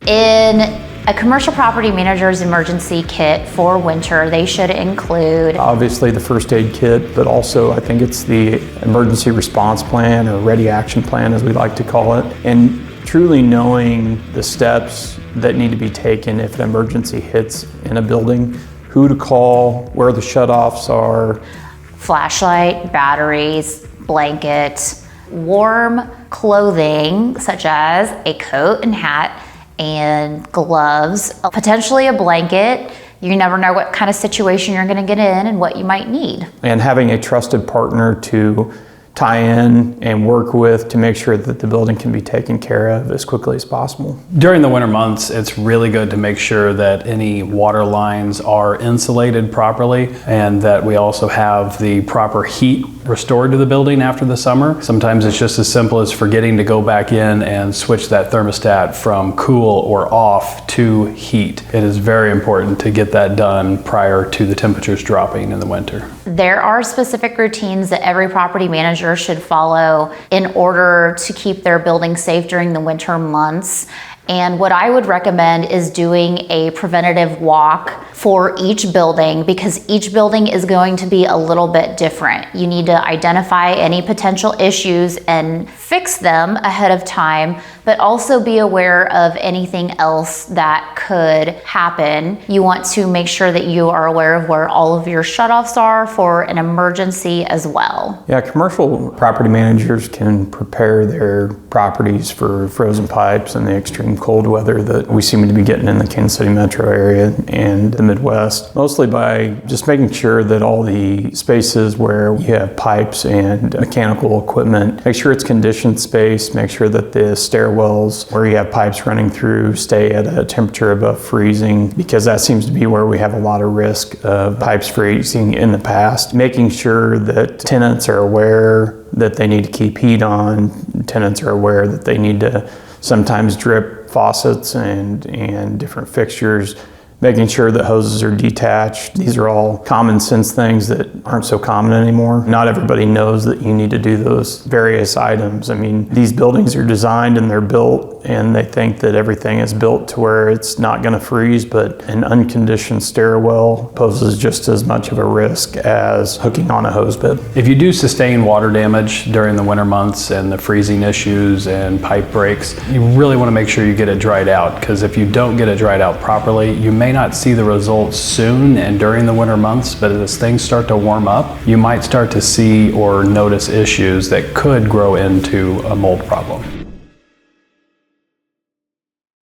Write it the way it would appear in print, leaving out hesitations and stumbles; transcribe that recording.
In a commercial property manager's emergency kit for winter, they should include obviously the first aid kit, but also I think it's the emergency response plan or ready action plan as we like to call it. And truly knowing the steps that need to be taken if an emergency hits in a building, who to call, where the shutoffs are. Flashlight, batteries, blanket, warm clothing such as a coat and hat and gloves, potentially a blanket. You never know what kind of situation you're going to get in and what you might need. And having a trusted partner to tie in and work with to make sure that the building can be taken care of as quickly as possible. During the winter months, it's really good to make sure that any water lines are insulated properly and that we also have the proper heat restored to the building after the summer. Sometimes it's just as simple as forgetting to go back in and switch that thermostat from cool or off to heat. It is very important to get that done prior to the temperatures dropping in the winter. There are specific routines that every property manager should follow in order to keep their building safe during the winter months. And what I would recommend is doing a preventative walk for each building because each building is going to be a little bit different. You need to identify any potential issues and fix them ahead of time, but also be aware of anything else that could happen. You want to make sure that you are aware of where all of your shutoffs are for an emergency as well. Yeah, commercial property managers can prepare their properties for frozen pipes and the extreme cold weather that we seem to be getting in the Kansas City metro area and the Midwest, mostly by just making sure that all the spaces where you have pipes and mechanical equipment, make sure it's conditioned space, make sure that the stairwells where you have pipes running through stay at a temperature above freezing, because that seems to be where we have a lot of risk of pipes freezing in the past. Making sure that tenants are aware that they need to keep heat on, tenants are aware that they need to sometimes drip faucets and different fixtures, making sure that hoses are detached. These are all common sense things that aren't so common anymore. Not everybody knows that you need to do those various items. I mean, these buildings are designed and they're built and they think that everything is built to where it's not going to freeze, but an unconditioned stairwell poses just as much of a risk as hooking on a hose bib. If you do sustain water damage during the winter months and the freezing issues and pipe breaks, you really want to make sure you get it dried out, because if you don't get it dried out properly, you may not see the results soon and during the winter months, but as things start to warm up, you might start to see or notice issues that could grow into a mold problem.